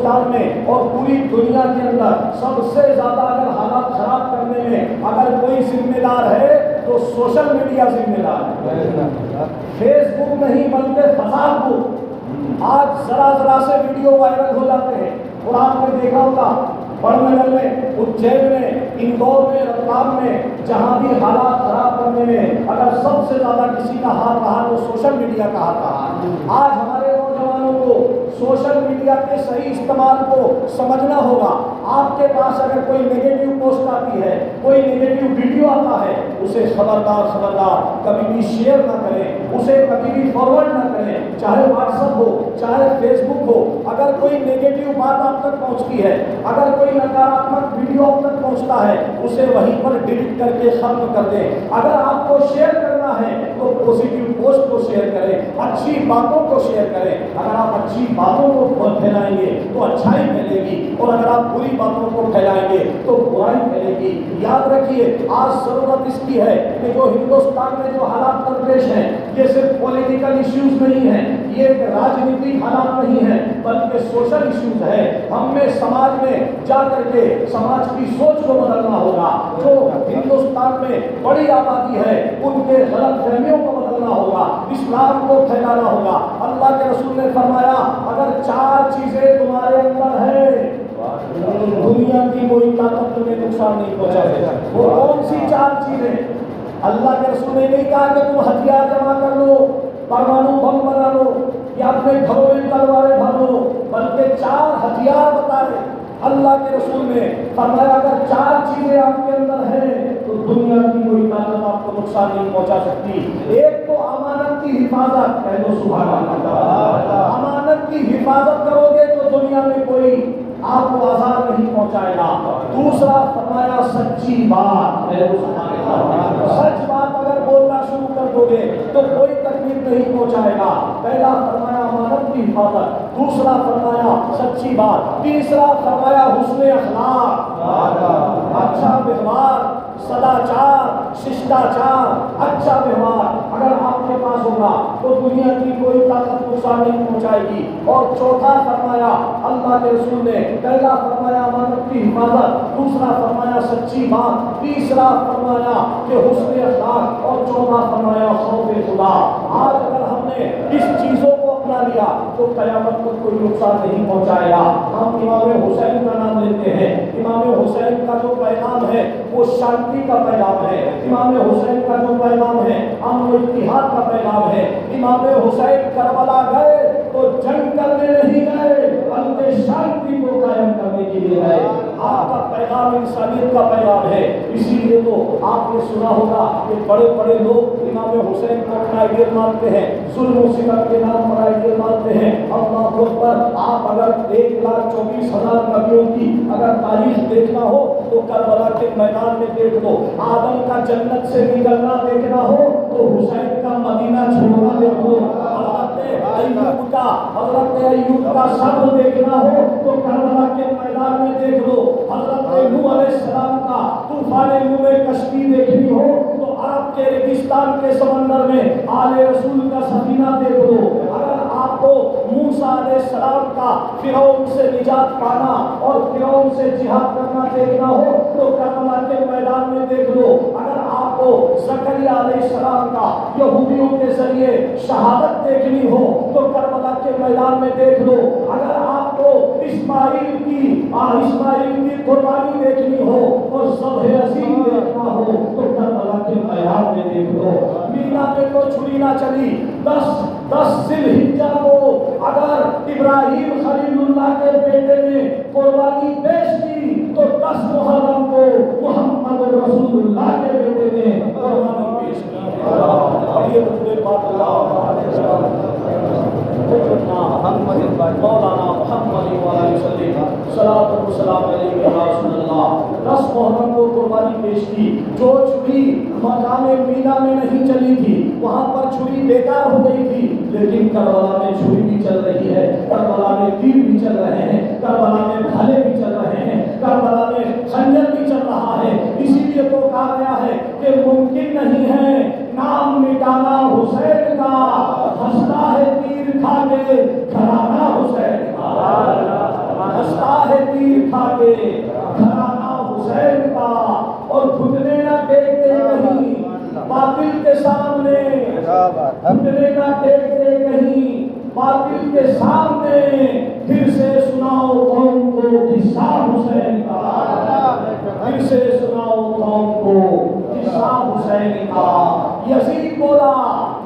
ہندوستان میں اور پوری دنیا کے اندر سب سے زیادہ اگر حالات خراب کرنے میں اگر کوئی ذمہ دار ہے تو سوشل میڈیا ذمہ دار ہے. فیس بک نہیں بلکہ فساد بک. آج ذرا سے ویڈیو وائرل ہو جاتے ہیں. اور آپ نے دیکھا ہوگا بڑھ نگر میں, اجین میں, اندور میں, رتلام میں, جہاں بھی حالات خراب کرنے میں اگر سب سے زیادہ کسی کا ہاتھ رہا تو سوشل میڈیا کا ہاتھ رہا. آج ہمارے نوجوانوں کو سوشل میڈیا کے صحیح استعمال کو سمجھنا ہوگا. آپ کے پاس اگر کوئی نیگیٹو پوسٹ آتی ہے, کوئی نیگیٹو ویڈیو آتا ہے, اسے خبردار کبھی بھی شیئر نہ کریں, اسے کبھی بھی فارورڈ نہ کریں, چاہے واٹس ایپ ہو چاہے فیس بک ہو. اگر کوئی نیگیٹو بات آپ تک پہنچتی ہے, اگر کوئی نکاراتمک ویڈیو آپ تک پہنچتا ہے, اسے وہیں پر ڈیلیٹ کر کے ختم کر دیں. اگر آپ کو شیئر کرنا ہے تو پوزیٹو پوسٹ کو شیئر کریں, اچھی باتوں کو شیئر کریں. اگر آپ اچھی باتوں کو پھیلائیں گے تو اچھائی پھیلے گی, اور اگر آپ بری باتوں کو پھیلائیں گے تو برائی پھیلے گی. یاد رکھیے آج ضرورت اس کی ہے کہ جو ہندوستان میں جو حالات درپیش ہیں یہ صرف پولیٹیکل ایشوز نہیں ہیں, یہ ایک راجنیتک حالات نہیں ہیں بلکہ سوشل ایشوز ہے. ہم میں سماج میں جا کر کے سماج کی سوچ کو بدلنا ہوگا. جو ہندوستان میں بڑی آبادی ہے ان کے غلط فہمیوں کو بدلنا ہوگا, اسلام کو پھیلانا ہوگا. اللہ کے رسول نے فرمایا اگر 4 چیزیں تمہارے اندر ہے دنیا کی کوئی طاقت تمہیں نقصان نہیں پہنچا سکتی. وہ کون سی 4 چیزیں؟ اللہ کے رسول نے نہیں کہا کہ تم ہتھیار جمع کر لو, پرمانو بم بنا لو یا اپنے گھروں میں تلواریں بھر لو, بلکہ 4 ہتھیار بتائے. اللہ کے رسول نے فرمایا اگر 4 چیزیں آپ کے اندر ہیں تو دنیا کی کوئی طاقت آپ کو نقصان نہیں پہنچا سکتی. ایک تو امانت کی حفاظت, کہہ دو سبحان اللہ. امانت کی حفاظت کرو گے تو دنیا میں کوئی آپ کو آزار نہیں پہنچائے گا. دوسرا فرمایا سچی بات, کہہ دو سبحان اللہ. سچ بات اگر بولنا شروع کر دو گے تو کوئی تکلیف نہیں پہنچائے گا. پہلا فرمایا امانت کی حفاظت, دوسرا فرمایا سچی بات, تیسرا فرمایا حسن اخلاق, اچھا ویوہار, سداچار, ششٹاچار, اچھا ویوہار اگر آپ کے پاس ہوگا تو دنیا کی کوئی طاقت نقصان نہیں پہنچائے گی. اور چوتھا فرمایا اللہ کے رسول نے, پہلا فرمایا امانت کی حفاظت, دوسرا فرمایا سچی بات, تیسرا فرمایا کہ حسن اخلاق, اور چوتھا فرمایا خوف خدا. آج اگر ہم نے اس چیزوں کو اپنا لیا تو قیامت تک کوئی نقصان نہیں پہنچائے گا. ہم امام حسین کا نام لیتے ہیں. امام حسین کا جو پیغام ہے وہ شانتی کا پیغام ہے. امام حسین کا جو پیغام ہے امن و اتحاد کا پیغام ہے. امام حسین کربلا گئے تو جنگ کرنے نہیں گئے بلکہ شانتی کو قائم کرنے کے لیے گئے. آپ کا پیغام انسانیت کا پیغام ہے. اسی لیے تو آپ نے سنا ہوگا کہ بڑے بڑے لوگ امام حسین کو اپنا آئیڈیل مانتے ہیں, ظلم و ستم کے نام پر آئیڈیل مانتے ہیں. اللہ اکبر. آپ اگر 1,24,000 نبیوں کی اگر تاریخ دیکھنا ہو تو کربلا کے میدان میں دیکھ لو. آدم کا جنت سے نکلنا دیکھنا ہو تو حسین کا مدینہ چھوڑنا دیکھ لو. حضرت ایوب کا صبر دیکھنا ہو تو کربلا کے میدان میں دیکھ لو. حضرت نوح علیہ السلام کا طوفان نوح میں کشتی دیکھنی ہو تو عرب کے ریگستان کے سمندر میں آل رسول کا سفینہ دیکھ لو. اگر آپ کو موسیٰ علیہ السلام کا فرعون سے نجات پانا اور فرعون سے جہاد کرنا دیکھنا ہو تو کربلا کے میدان میں دیکھ لو. اگر آپ کو زکریا علیہ السلام کا یہودیوں کے ذریعے شہادت دیکھنی ہو تو کربلا کے میدان میں دیکھ لو. اگر آپ کو اسماعیل کی قربانی دیکھنی ہو اور ذبح عظیم دیکھنا ہو تو کربلا کے میدان میں دیکھ لو. مینا پہ تو چھری نہ چلی. 10 ذی الحجہ کو اگر ابراہیم خلیل اللہ کے بیٹے نے قربانی پیش کی تو 10 محرم کو محمد رسول اللہ کے بیٹے نے قربانی پیش کی. اب یہ مجھے بات مولانا محمد وعلیہ وسلم صلاۃ و سلام علیہ رسول اللہ. 10 محرم کو قربانی پیش کی. جو چھری مقام مینا میں نہیں چلی تھی وہاں پر چھری بیکار ہو گئی تھی, لیکن کربلا میں چھری بھی چل رہی ہے, کربلا میں تیر بھی چل رہے ہیں, کربلا میں بھالے بھی چل رہے ہیں, کربلا میں خنجر بھی چل رہا ہے. اسی لیے تو کہا گیا ہے کہ ممکن نہیں ہے نام مٹانا حسین کا, ہنستا ہے تیر کھا کے گھرانہ حسین کا. تیر کھا کے گھرانہ حسین کا، اور گھٹنے نہ ٹیکتے کہیں باطل کے سامنے، گھٹنے نہ ٹیکتے کہیں باطل کے سامنے، پھر سے سناؤ قوم کو قصہ حسین کا، پھر سے سناؤ قوم کو قصہ حسین کا۔ یزید بولا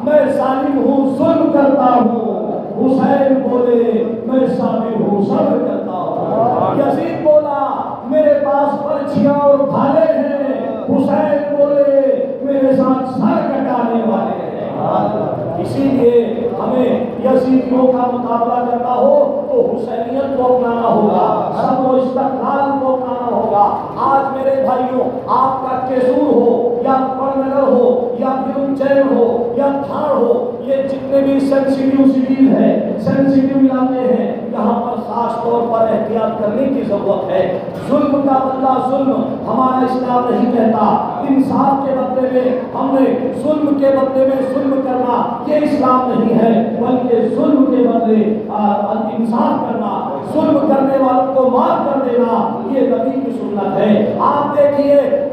میں ظالم ہوں ظلم کرتا ہوں، حسین بولے میں صابر ہوں صبر کرتا ہوں۔ یزید بولا میرے پاس پرچیاں اور بھالے ہیں، حسین بولے میرے ساتھ سر کٹانے والے ہیں۔ اسی لیے ہمیں یزیدیوں کا مقابلہ کرنا ہو تو حسینیت کو اپنانا ہوگا، سب و استقلال کو اپنانا ہوگا۔ آج میرے بھائیوں، آپ کا کیسور ہو یا پرنگر ہو یا بیرونچین ہو یا دھاڑ ہو، یہ جتنے بھی سینسیٹیو سٹیز ہیں، سینسیٹیو علاقے ہیں، یہاں پر خاص طور پر احتیاط کرنے کی ضرورت ہے۔ ظلم کا بدلہ ظلم ہمارا اسلام نہیں کہتا، انصاف کے بدلے میں ہم نے ظلم کے بدلے میں ظلم کرنا یہ اسلام نہیں ہے، بلکہ ظلم کے بدلے انصاف کرنا، ظلم کرنے والوں کو معاف کر دینا، یہ نبی کی سنت ہے۔ آپ دیکھیے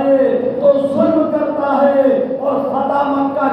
ہے تو ظلم کرتا ہے، اور فتح مکہ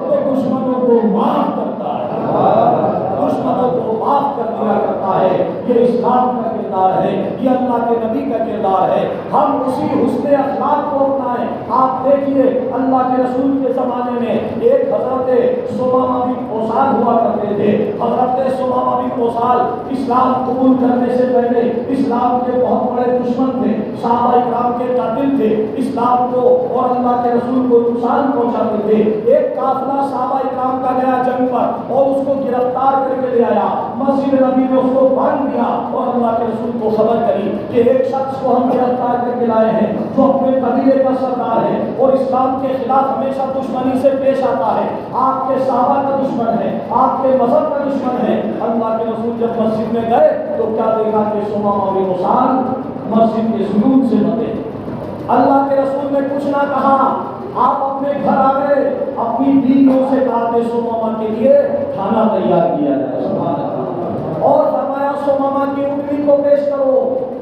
تو دشمنوں کو معاف کرتا ہے، دشمنوں کو معاف کر دیا کرتا ہے۔ یہ اسلام کا کردار ہے، یہ اللہ کے نبی کا کردار ہے۔ ہم اسی حسن اخلاق کو اپنائیں۔ آپ دیکھیے اللہ کے رسول کے زمانے میں ایک حضرت ثمامہ بن قوسال ہوا کرتے تھے۔ حضرت ثمامہ بن قوسال اسلام قبول کرنے سے پہلے اسلام کے بہت بڑے دشمن تھے، صحابہ اکرام کے قاتل تھے، اسلام کو اور اللہ کے رسول کو نقصان پہنچاتے تھے۔ ایک قافلہ صحابہ اکرام کا گیا جنگ پر اور اس کو گرفتار کر کے لے آیا، مسجد نبی میں اس کو باندھ دیا اور اللہ کے رسول کو خبر کری کہ ایک شخص کو ہم گرفتار کر کے لائے ہیں جو اپنے قبیلے کا سردار ہے اور اسلام کے خلاف ہمیشہ دشمنی سے پیش آتا ہے، آپ کے صحابہ کا دشمن ہے، آپ کے مذہب کا دشمن ہے۔ اللہ کے رسول جب مسجد میں گئے تو کیا دیکھا کہ ثمامہ بن قوسال مسجد کے سجود سے بندے۔ اللہ کے رسول نے کچھ نہ کہا، آپ اپنے گھر آ گئے، اپنی بیویوں سے کہا کہ ثمامہ کے لیے کھانا تیار کیا جائے، سبحان اللہ، اور فرمایا ثمامہ کی اونٹنی کو پیش کرو،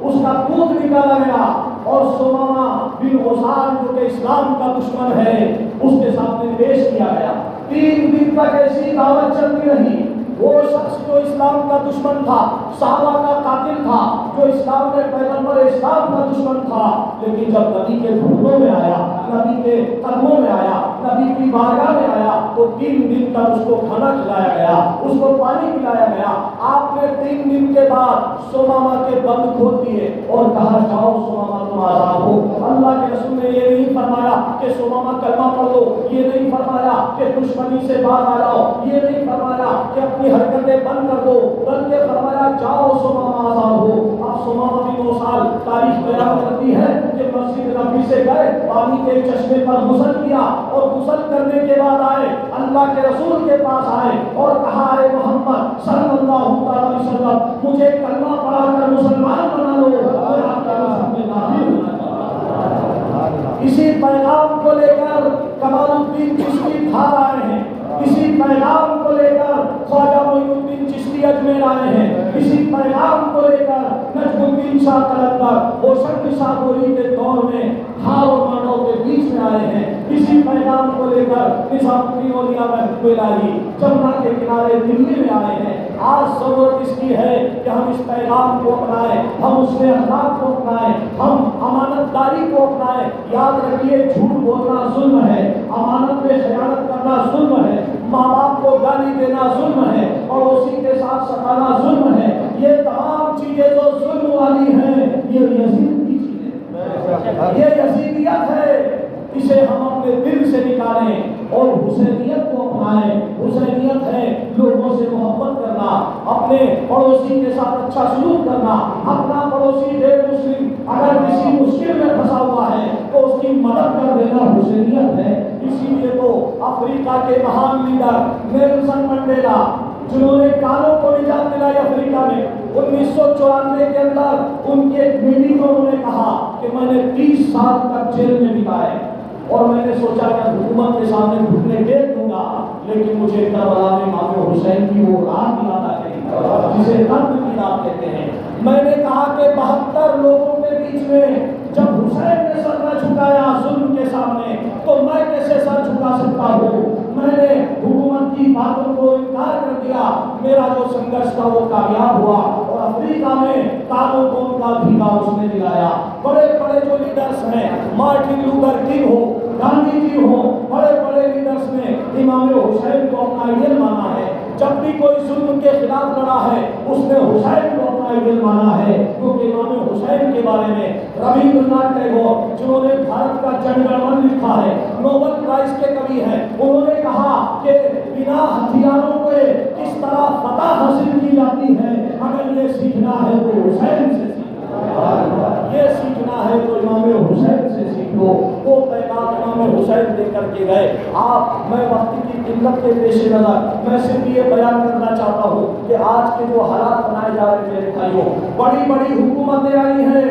اس کا دودھ نکالا گیا اور ثمامہ بن قوسال جو کہ اسلام کا دشمن ہے اس کے سامنے پیش کیا گیا۔ 3 دن تک ایسی دعوت چلتی رہی۔ وہ شخص جو اسلام کا دشمن تھا، صحابہ کا قاتل تھا، جو اسلام کے پیغمبر اسلام کا دشمن تھا، لیکن جب نبی کے گھٹنوں میں آیا، نبی کے قدموں میں آیا، نبی کی بارگاہ میں آیا تو 3 دن تک اس کو کھانا کھلایا گیا، اس کو پانی پلایا گیا۔ آپ نے 3 دن کے بعد ثمامہ کے بند کھول دیے اور کہا جاؤ ثمامہ تم آزاد ہو۔ اللہ کے رسول نے یہ نہیں فرمایا کہ ثمامہ کلمہ پڑھ لو، یہ نہیں فرمایا کہ دشمنی سے باہر آ جاؤ، یہ نہیں فرمایا کہ اپنی حرکتیں بند کر دو، بلکہ فرمایا جاؤ ثمامہ آزاد ہو۔ اب ثمامہ بن قوسال تاریخ بیان کرتی ہے کہ مسجد نبی سے گئے، پانی کے چشمے پر غسل کیا اور غسل کرنے کے بعد آئے، اللہ کے رسول کے پاس آئے اور کہا اے محمد صلی اللہ علیہ وسلم مجھے کلمہ پڑھا کر مسلمان بنا لو، میں آپ کے رسول میں داخل ہونا چاہتا ہوں۔ اسی پیغام کو لے کر کمال الدین چشتی دھار آئے ہیں، اسی پیغام کو لے کر خواجہ معین الدین چشتی اجمیر آئے ہیں، اسی پیغام کو لے کر نجم الدین شاہ قلندر روشن شاہ گوری کے دور میں ہار اور مانڈو کے بیچ میں آئے ہیں، اسی پیغام کو لے کر نظام الدین اولیاء محبوب الہی جمنا کے کنارے دلی میں آئے ہیں۔ آج ضرورت اس کی ہے کہ ہم اس پیغام کو اپنائیں، ہم اس میں اخلاق کو اپنائیں، ہم امانت داری کو اپنائیں۔ یاد رکھیے جھوٹ بولنا ظلم ہے، امانت میں خیانت کرنا ظلم ہے، ماں باپ کو گالی دینا ظلم ہے، اور اسی کے ساتھ ستانا ظلم ہے۔ یہ تمام چیزیں جو ظلم والی ہیں یہ یزید کی چیزیں، یہ یزیدیت ہے۔ اسے ہم اپنے دل سے نکالیں اور حسینیت کو اپنائیں۔ حسینیت ہے لوگوں سے محبت کرنا، اپنے پڑوسی کے ساتھ اچھا سلوک کرنا، اپنا پڑوسی غیر مسلم اگر کسی مشکل میں پھنسا ہوا ہے تو اس کی مدد کر دینا حسینیت ہے۔ اسی لیے تو افریقہ کے مہان لیڈر نیلسن منڈیلا جنہوں نے کالوں کو نجات دلائی افریقہ میں 1994 کے اندر، ان کی ایک میٹنگ میں انہوں نے کہا کہ میں نے 30 سال تک جیل میں بتائے، اور میں نے سوچا کہ حکومت کے سامنے گھٹنے ٹیک دوں گا، لیکن مجھے کربلا میں امام حسین کی وہ رات یاد آ گئی جسے ترک کی رات کہتے ہیں۔ میں نے کہا کہ 72 لوگوں کے بیچ میں جب حسین نے سر نہ جھکایا ظلم کے سامنے تو میں کیسے سر جھکا سکتا ہوں؟ میں نے حکومت کی باتوں کو انکار کر دیا، میرا جو سنگھرش تھا وہ کامیاب ہوا، اور افریقہ میں کالوں کو ان کا ادھیکار اس نے دلایا۔ بڑے بڑے جو لیڈرز ہیں، مارٹن لوتھر کنگ ہو، گاندھی جی ہو، بڑے بڑے لیڈرز نے امام حسین کو اپنا آئیڈیل مانا ہے۔ جب بھی کوئی ظلم کے خلاف لڑا ہے اس نے حسین کو اپنا آئیڈیل مانا ہے، کیونکہ امام حسین کے بارے میں ربیندر ناتھ ٹیگور جنہوں نے بھارت کا جن گن من لکھا ہے، نوبل پرائز کے کبھی ہیں، انہوں نے کہا کہ بنا ہتھیاروں کے کس طرح فتح حاصل کی جاتی ہے، اگر یہ سیکھنا ہے تو حسین سے یہ سیکھنا ہے تو امام حسین سے سیکھو۔ وہ پیغام امام حسین دے کر کے گئے۔ میں وقت کی قلت کے پیش نظر میں صرف یہ بیان کرنا چاہتا ہوں کہ آج کے جو حالات بنائے جا رہے ہیں میرے بھائیوں، بڑی بڑی حکومتیں آئی ہیں،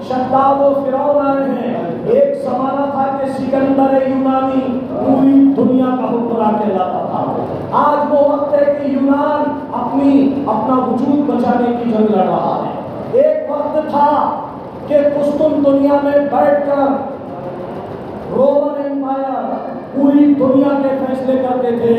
شداد و فرعون آئے ہیں۔ ایک زمانہ تھا کہ سکندر یونانی پوری دنیا کا حکمران کہلاتا تھا۔ آج وہ وقت ہے کہ یونان اپنا وجود بچانے کی جنگ لڑ رہا ہے۔ ایک وقت تھا کہ قسطن دنیا میں بیٹھ کر رومن امپائر پوری دنیا کے فیصلے کرتے تھے،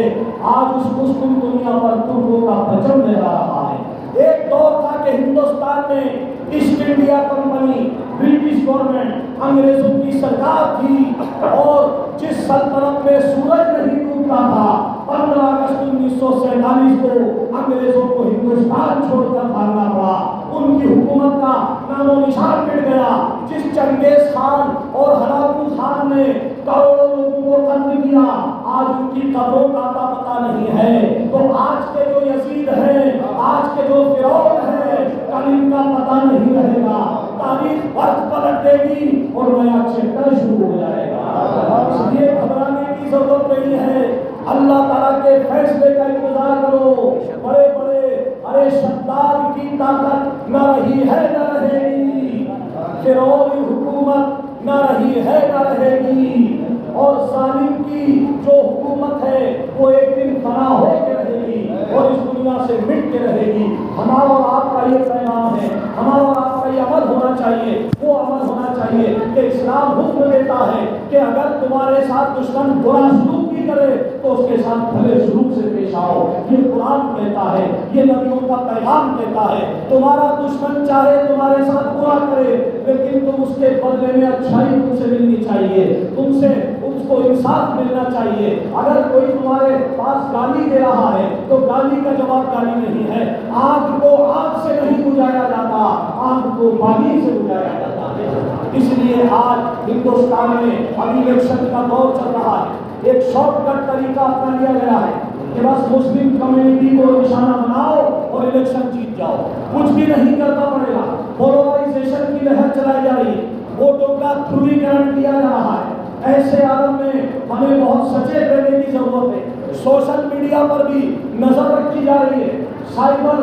آج اس قسطن دنیا پر ترکوں کا پرچم لہرا رہا ہے۔ ایک دور تھا کہ ہندوستان میں East India company, British government, انگریزوں کی سرکار تھی، اور جس سلطنت میں سورج نہیں ڈوبتا تھا، 15 اگست 1947 کو انگریزوں کو ہندوستان چھوڑ کر بھاگنا پڑا، ان کی حکومت کا نام و نشان مٹ گیا۔ جس چنگیز خان اور ہلاکو خان نے کروڑوں لوگوں کو قتل کیا، آج ان کی قبروں کا پتہ نہیں ہے۔ تو آج کے جو یزید ہیں، آج کے جو فرعون ہیں، کل ان کا پتہ نہیں رہے گا۔ تاریخ وقت پلٹ دے گی اور نیا چیپٹر شروع ہو جائے گا۔ اس لیے گھبرانے کی ضرورت نہیں ہے، اللہ تعالیٰ کے فیصلے کا انتظار کرو۔ بڑے بڑے شداد کی طاقت نہ رہی ہے نہ رہے گی، فرعونی حکومت نہ رہی ہے نہ رہے گی، اور ظالم کی جو حکومت ہے وہ ایک دن فنا ہو کے رہے گی اور اس دنیا سے مٹ کے رہے گی۔ ہمارا اور آپ کا یہ پیغام ہے، ہمارا اور آپ کا یہ عمل ہونا چاہیے، وہ عمل ہونا چاہیے کہ اسلام حکم دیتا ہے کہ اگر تمہارے ساتھ دشمن برا سلوک بھی کرے تو اس کے ساتھ بھلے سلوک سے پیش آؤ۔ یہ قرآن کہتا ہے، یہ نبیوں کا پیغام کہتا ہے۔ تمہارا دشمن چاہے تمہارے ساتھ برا کرے، لیکن تم اس کے بدلے میں اچھائی تم سے ملنی چاہیے، تم سے اس کو انصاف ملنا چاہیے۔ اگر کوئی تمہارے پاس گالی دے رہا ہے تو گالی کا جواب گالی نہیں ہے۔ آگ کو آگ سے نہیں بجھایا جاتا، آگ کو پانی سے بجھایا جاتا ہے۔ اس لیے آج ہندوستان میں ابھی الیکشن کا دور چل رہا ہے، ایک شارٹ کٹ طریقہ اپنا لیا گیا ہے کہ بس مسلم کمیونٹی کو نشانہ بناؤ اور الیکشن جیت جاؤ، کچھ بھی نہیں کرنا پڑے گا۔ پولرائزیشن کی لہر چلائی جا رہی ہے، ووٹوں کا دھرویکرن کیا جا رہا ہے۔ ایسے عالم میں ہمیں بہت سچیت رہنے کی ضرورت ہے۔ سوشل میڈیا پر بھی نظر رکھی جا رہی ہے، سائبر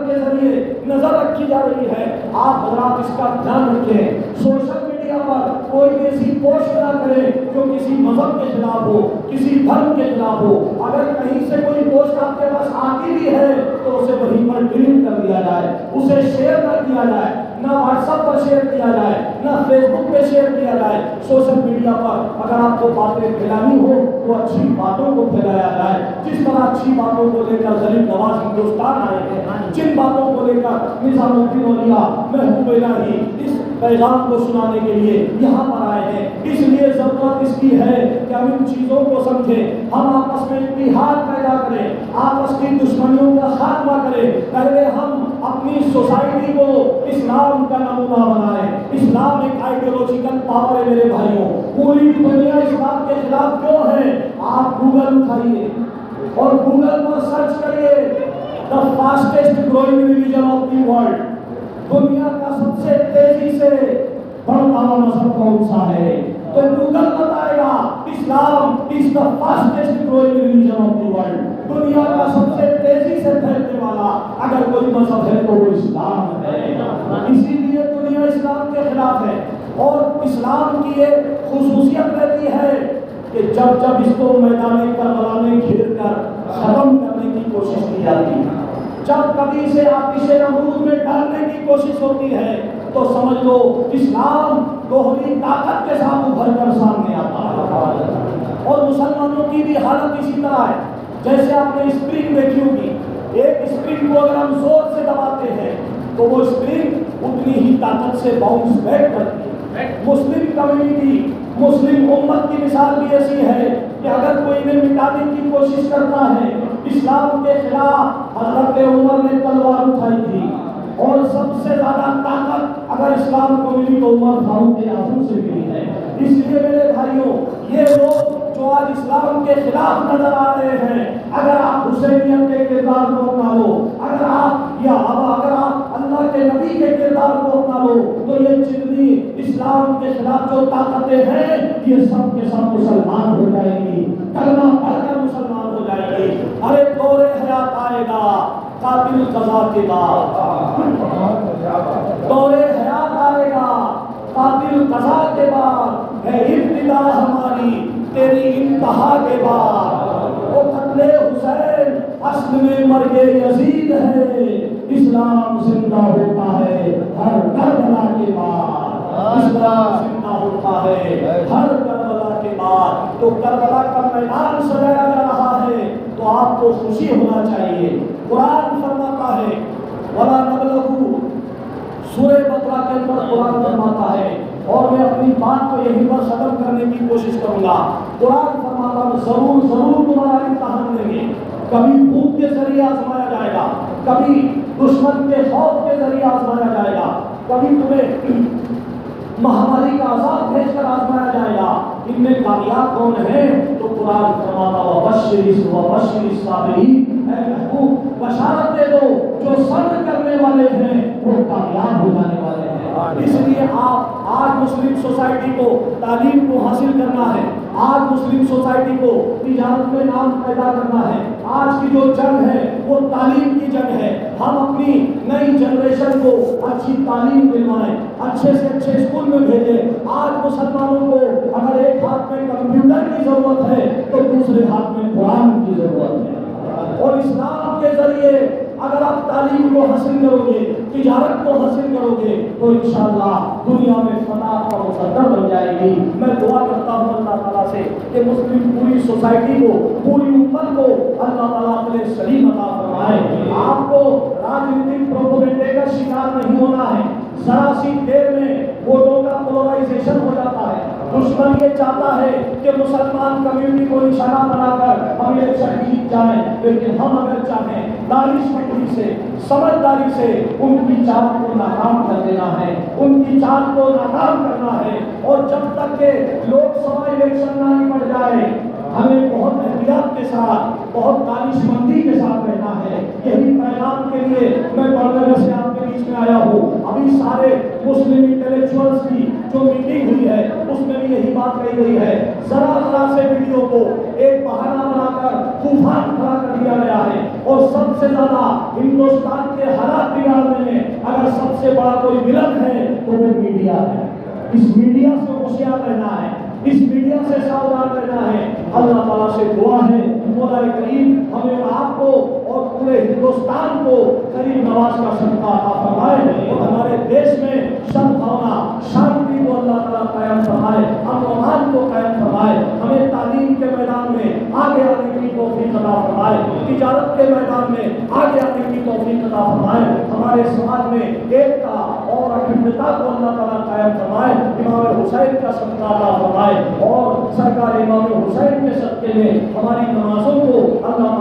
کے ذریعے نظر رکھی جا رہی ہے۔ آپ حضرات اس کا دھیان رکھیں، سوشل میڈیا پر کوئی ایسی پوسٹ نہ کرے جو کسی مذہب کے خلاف ہو، کسی دھرم کے خلاف ہو۔ اگر کہیں سے کوئی پوسٹ آپ کے پاس آتی بھی ہے تو اسے وہیں پر ڈیلیٹ کر دیا جائے، اسے شیئر نہ کیا جائے، نہ واٹس ایپ پر شیئر کیا جائے، نہ فیس بک پہ شیئر کیا جائے۔ سوشل میڈیا پر اگر آپ کو باتیں پھیلانی ہو تو اچھی باتوں کو پھیلایا جائے، جس طرح اچھی باتوں کو لے کر غریب نواز ہندوستان آئے ہیں، جن باتوں کو لے کر نظام الدین اولیاء محبوب الہی اس پیغام کو سنانے کے لیے یہاں پر آئے ہیں۔ اس لیے ضرورت اس کی ہے کہ ہم ان چیزوں کو سمجھیں، ہم آپس میں اتحاد پیدا کریں، آپس کی دشمنیوں کا خاتمہ کریں۔ پہلے ہم اپنی سوسائٹی کو اسلام کا نمونہ بنائیں۔ اسلام ایک آئیڈیولوجیکل پاور ہے میرے بھائیوں، پوری دنیا اسلام کے خلاف کیوں ہے؟ آپ گوگل اٹھائیے اور گوگل پر سرچ کریے the fastest growing religion of the world، دنیا کا سب سے تیزی سے بڑھتا ہوا مذہب کون سا ہے؟ تو گوگل بتائے گا اسلام is the fastest growing religion of the world۔ دنیا کا سب سے تیزی سے پھیلنے والا اگر کوئی مذہب ہے تو وہ اسلام ہے۔ اسی لیے دنیا اسلام کے خلاف ہے، اور اسلام کی یہ خصوصیت رہتی ہے کہ جب اس کو میدان کربلا میں گھیر کر ختم کرنے کی کوشش کی جاتی ہے، جب کبھی اسے آتش نمرود میں ڈالنے کی کوشش ہوتی ہے، تو سمجھ لو اسلام دوہری طاقت کے ساتھ ابھر کر سامنے آتا ہے۔ اور مسلمانوں کی بھی حالت اسی طرح ہے، جیسے آپ نے اسپرنگ دیکھی ہوگی، ایک اسپرنگ کو اگر ہم زور سے دباتے ہیں تو وہ اسپرنگ اتنی ہی طاقت سے باؤنس بیک کرتی ہے۔ مسلم کمیونٹی، مسلم امت کی مثال بھی ایسی ہے کہ اگر کوئی انہیں مٹانے کی کوشش کرتا ہے، اسلام کے خلاف حضرت عمر نے تلوار اٹھائی تھی، اور سب سے زیادہ طاقت اگر اسلام کو ملی تو عمر فاروق اعظم سے ملی ہے۔ اس لیے میرے بھائیوں، یہ لوگ جو آج اسلام کے خلاف نظر آ رہے ہیں، اگر آپ حسینیت کے کردار کو اپنا لو، اگر آپ اللہ کے نبی کے کردار کو اپنا لو، تو یہ جتنی اسلام کے خلاف جو طاقتیں ہیں، یہ سب کے سب مسلمان ہو جائیں گی، کلمہ پڑھ کر مسلمان ہو جائیں گی۔ ارے دور حیات آئے گا قاتل قضا کے بعد، دور حیات آئے گا قاتل قضا کے بعد، ہے ابتدا ہماری تیری انتہا کے بعد۔ وہ قتل حسین اصل میں مرگ یزید ہے، اسلام زندہ ہوتا ہے ہر کربلا کے بعد، اسلام زندہ ہوتا ہے ہر کربلا کے بعد۔ تو کربلا کا میدان سجایا جا رہا ہے تو آپ کو خوشی ہونا چاہیے۔ قرآن فرماتا ہے وَلَا نَبْلَغُ، سورہ بقرہ کے اندر قرآن فرماتا ہے، اور میں اپنی بات کو یہیں پر ختم کرنے کی کوشش کروں گا۔ قرآن فرماتا ہے ضرور تمہارا امتحان لیں گے، کبھی بھوک کے ذریعے آزمایا جائے گا، کبھی دشمن کے خوف کے ذریعے آزمایا جائے گا، کبھی تمہیں مہاماری کا عذاب بھیج کر آزمایا جائے گا۔ ان میں کامیاب کون ہیں؟ تو قرآن فرماتا وَبَشِّرِ الصَّابِرِينَ، اے محبوب بشارت دے دو جو صبر کرنے والے ہیں وہ کامیاب ہو جانے والے ہیں۔ اس لیے آپ آج مسلم سوسائٹی کو تعلیم کو حاصل کرنا ہے، آج مسلم سوسائٹی کو تجارت میں نام پیدا کرنا ہے۔ آج کی جو جنگ ہے وہ تعلیم کی جنگ ہے۔ ہم اپنی نئی جنریشن کو اچھی تعلیم دلوائیں، اچھے سے اچھے اسکول میں بھیجیں۔ آج مسلمانوں کو اگر ایک ہاتھ میں کمپیوٹر کی ضرورت ہے تو دوسرے ہاتھ میں قرآن کی ضرورت ہے، اور اسلام کے ذریعے اگر آپ تعلیم کو حاصل کرو گے، تجارت کو حاصل کرو گے، تو انشاءاللہ دنیا میں فتح کا مصدر بن جائے گی۔ میں دعا کرتا ہوں اللہ تعالیٰ سے کہ مسلم پوری سوسائٹی کو، پوری امت کو اللہ تعالیٰ اپنے سلیم عطا فرمائے۔ آپ کو راجنیتک پروپیگنڈے کا شکار نہیں ہونا ہے۔ ذرا سی دیر میں ووٹوں کا پولرائزیشن ہو جاتا ہے۔ دشمن یہ چاہتا ہے کہ مسلمان کمیونٹی کو نشانہ بنا کر ہم الیکشن جیت جائیں، لیکن ہم اگر چاہیں دانش مندی سے، سمجھداری سے ان کی چال کو ناکام کر دینا ہے، ان کی چال کو ناکام کرنا ہے۔ اور جب تک کہ لوک سبھا الیکشن نہ نمٹ جائے، ہمیں بہت احتیاط کے ساتھ، بہت دانش مندی کے ساتھ رہنا ہے۔ یہی پیغام کے لیے میں بڑھنے سے آپ کے بیچ میں آیا ہوں۔ ابھی سارے مسلم انٹلیکچوئلز کی جو میٹنگ ہوئی ہے اس میں بھی یہی بات کہی گئی ہے۔ ذرا سے ویڈیو کو ایک بہانہ بنا کر طوفان کھڑا کر دیا گیا ہے، اور سب سے زیادہ ہندوستان کے حالات بگاڑنے میں اگر سب سے بڑا کوئی ولن ہے تو وہ میڈیا ہے۔ اس میڈیا سے ہوشیار رہنا ہے، اس میڈیا سے ساودھان رہنا ہے۔ اللہ تعالیٰ سے دعا ہے مولا کریم ہمیں اور آپ کو اور پورے ہندوستان کو کریم نواز کا صدقہ عطا فرمائے، اور ہمارے دیش میں سدبھاونا، شانتی کو اللہ تعالیٰ قائم فرمائے، امن و امان کو قائم فرمائے۔ ہمیں تعلیم کے میدان میں آگے آنے کی توفیق عطا فرمائے، تجارت کے میدان میں آگے آنے کی توفیق عطا فرمائے۔ ہمارے سماج میں ایکتا اور اکھنڈتا کو اللہ تعالیٰ قائم فرمائے۔ امام حسین کا صدقہ عطا فرمائے، اور سرکار امام حسین کے صدقے میں ہماری نمازوں کو اللہ